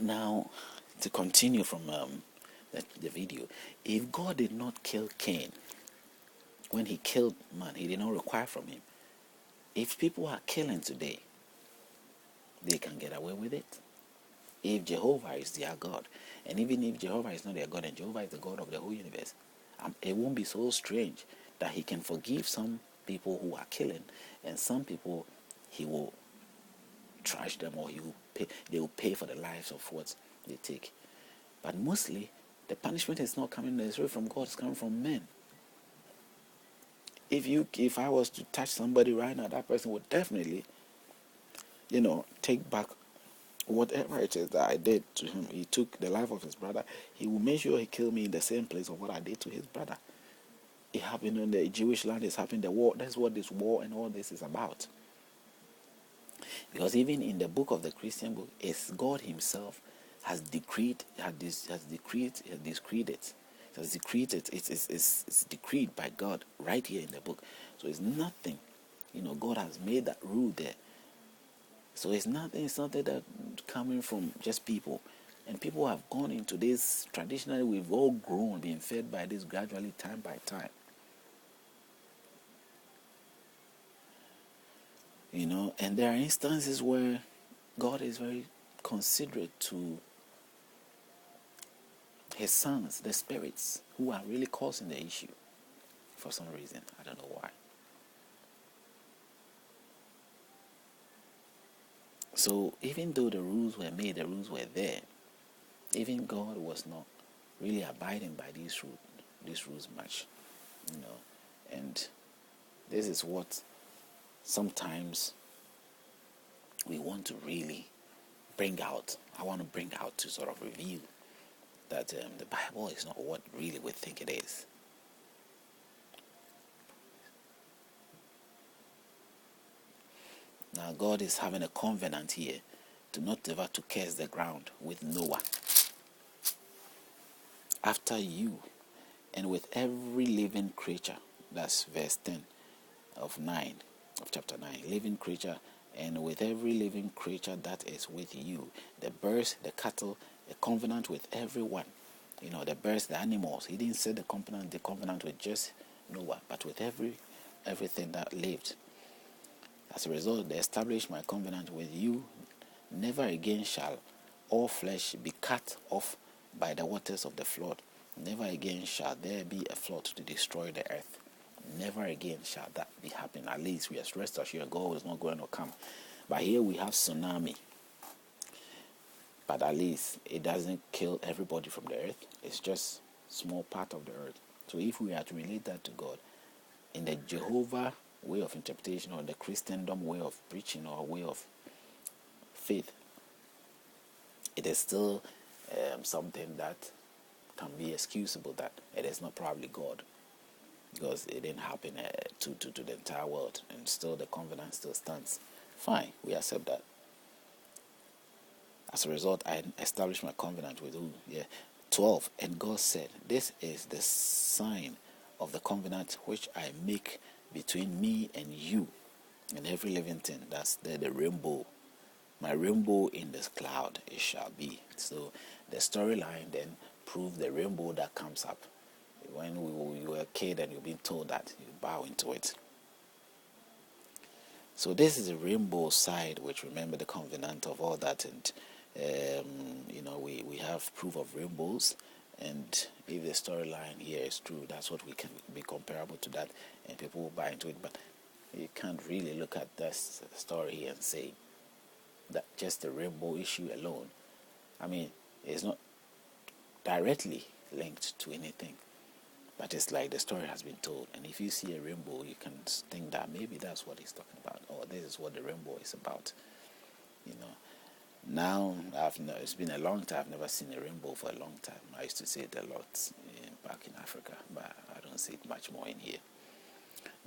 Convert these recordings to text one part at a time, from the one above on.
Now, to continue from the video, if God did not kill Cain, when he killed man, he did not require from him. If people are killing today, they can get away with it. If Jehovah is their God, and even if Jehovah is not their God and Jehovah is the God of the whole universe, it won't be so strange that he can forgive some people who are killing, and some people he will trash them, or they will pay for the lives of what they take. But mostly the punishment is not coming necessarily from God, it's coming from men. If I was to touch somebody right now, that person would definitely, take back whatever it is that I did to him. He took the life of his brother. He will make sure he killed me in the same place of what I did to his brother. It happened in the Jewish land. It's happened in the war. That's what this war and all this is about. Because even in the book of the Christian book, it's God Himself has decreed it. It's decreed by God right here in the book. So it's nothing. God has made that rule there. So it's something that coming from just people. And people have gone into this. Traditionally, we've all grown, being fed by this gradually, time by time. And there are instances where God is very considerate to His sons, the spirits, who are really causing the issue for some reason. I don't know why. So even though the rules were made, the rules were there, even God was not really abiding by these rules much, And this is what sometimes we want to really bring out. I want to bring out to sort of reveal that the Bible is not what really we think it is. Now God is having a covenant here to not ever to curse the ground with Noah. After you, and with every living creature. That's verse 10 of chapter 9. Living creature, and with every living creature that is with you. The birds, the cattle, a covenant with everyone. The birds, the animals. He didn't say the covenant with just Noah, but with everything that lived. As a result, they established my covenant with you. Never again shall all flesh be cut off by the waters of the flood. Never again shall there be a flood to destroy the earth. Never again shall that be happening. At least we are rest assured God is not going to come. But here we have tsunami. But at least it doesn't kill everybody from the earth. It's just small part of the earth. So if we are to relate that to God, in the Jehovah way of interpretation, or the Christendom way of preaching, or way of faith, it is still something that can be excusable, that it is not probably God, because it didn't happen to the entire world, and still the covenant still stands. Fine, we accept that. As a result, I established my covenant with who? 12. And God said, this is the sign of the covenant which I make between me and you and every living thing. That's the rainbow. My rainbow in this cloud, it shall be. So the storyline then proved the rainbow that comes up. When you were a kid and you're being told that, you bow into it. So this is the rainbow side, which, remember the covenant of all that, and we have proof of rainbows, and if the storyline here is true, that's what we can be comparable to that, and people will buy into it. But you can't really look at this story here and say that just the rainbow issue alone, it's not directly linked to anything, but it's like the story has been told, and if you see a rainbow, you can think that maybe that's what he's talking about, or this is what the rainbow is about. Now it's been a long time. I've never seen a rainbow for a long time. I used to see it a lot back in Africa, but I don't see it much more in here.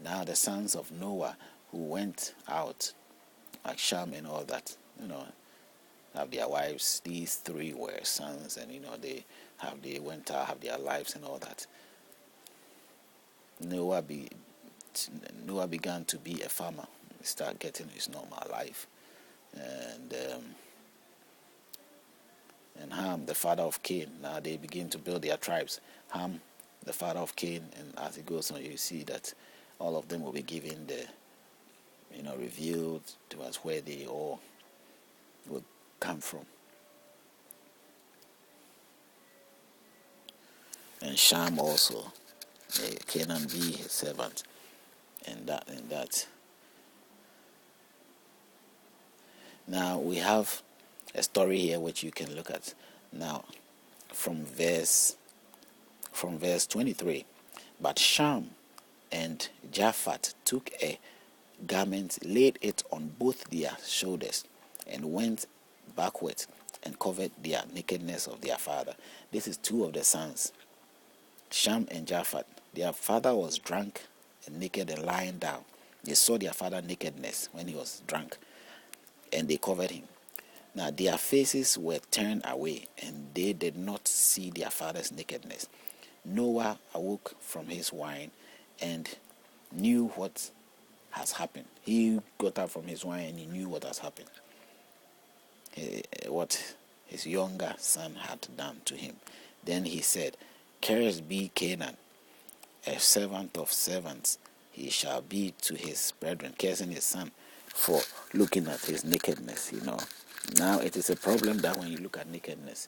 Now the sons of Noah who went out, like Shem and all that, have their wives. These three were sons, and they went out, have their lives and all that. Noah began to be a farmer. He started getting his normal life, and Ham, the father of Cain. Now they begin to build their tribes. Ham, the father of Cain, and as it goes on, you see that all of them will be given the, revealed to us where they all will come from. And Sham also, Canaan be his servant, and that. Now we have a story here which you can look at now from verse 23. But Sham and Japheth took a garment, laid it on both their shoulders, and went backward and covered their nakedness of their father. This is two of the sons, Sham and Japheth. Their father was drunk and naked and lying down. They saw their father nakedness when he was drunk, and they covered him. Now their faces were turned away, and they did not see their father's nakedness. Noah awoke from his wine and knew what has happened. He got up from his wine and he knew what has happened. What his younger son had done to him. Then he said, "Cursed be Canaan, a servant of servants he shall be to his brethren," cursing his son for looking at his nakedness. Now it is a problem that when you look at nakedness,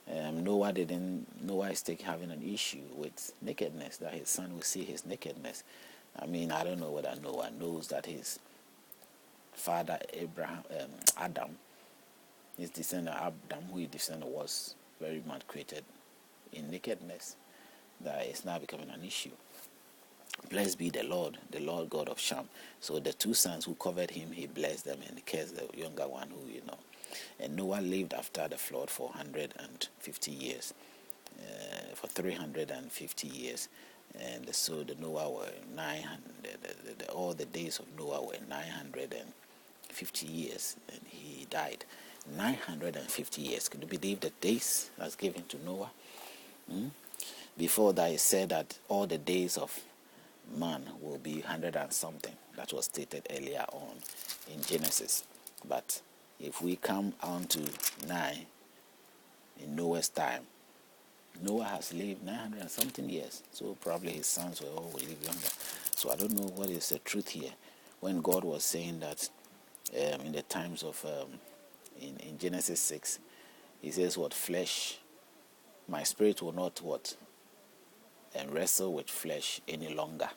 Noah is having an issue with nakedness, that his son will see his nakedness. I don't know whether Noah knows that his father Adam, his descendant Adam, who his descendant was very much created in nakedness. That is now becoming an issue. Blessed be the Lord God of Sham. So the two sons who covered him, he blessed them, and he cursed the younger one who. And Noah lived after the flood for 150 years, for 350 years. And so the Noah were 900, all the days of Noah were 950 years, and he died. 950 years. Could you believe the days that's given to Noah? Before that, it said that all the days of man will be 100 and something. That was stated earlier on in Genesis. But if we come on to 9 in Noah's time, Noah has lived 900 and something years. So probably his sons will live younger. So I don't know what is the truth here. When God was saying that in the times of in Genesis 6, he says, "What flesh? My spirit will not and wrestle with flesh any longer.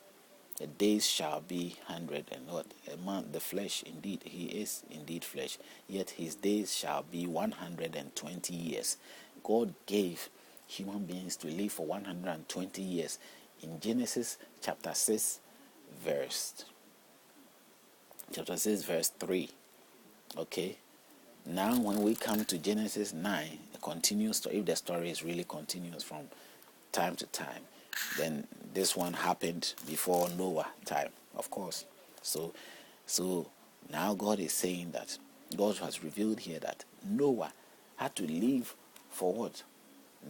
The days shall be 100 and what? A man, the flesh, indeed, he is indeed flesh, yet his days shall be 120 years. God gave human beings to live for 120 years. In Genesis chapter 6, verse 3. Okay? Now when we come to Genesis 9, it continues. If the story is really continuous from time to time, then this one happened before Noah time, of course. So now God is saying that God has revealed here that Noah had to live for what?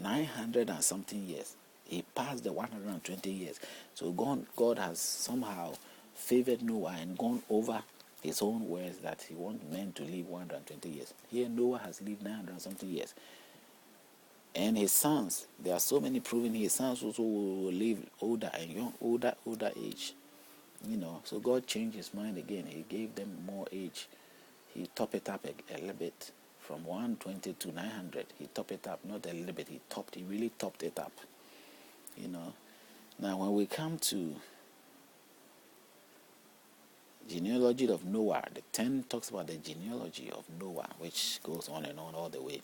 900 and something years. He passed the 120 years. So God has somehow favored Noah and gone over his own words that he wants men to live 120 years. Here Noah has lived 900 and something years. And his sons, there are so many proving his sons also will live older and older age. So God changed his mind again. He gave them more age. He topped it up a little bit from 120 to 900. He topped it up, not a little bit. He really topped it up. Now when we come to genealogy of Noah, the 10 talks about the genealogy of Noah, which goes on and on all the way.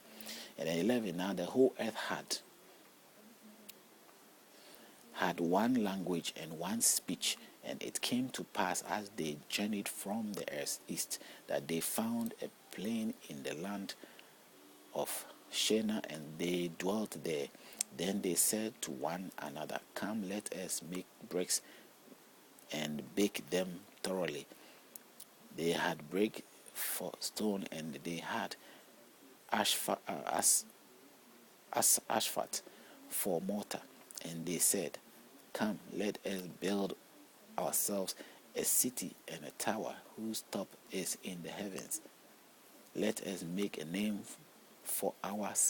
And then 11, now the whole earth had one language and one speech. And it came to pass as they journeyed from the earth's east that they found a plain in the land of Shinar, and they dwelt there. Then they said to one another, "Come, let us make bricks and bake them thoroughly." They had brick for stone, and they had asphalt for mortar. And they said, "Come, let us build ourselves a city and a tower whose top is in the heavens. Let us make a name for ourselves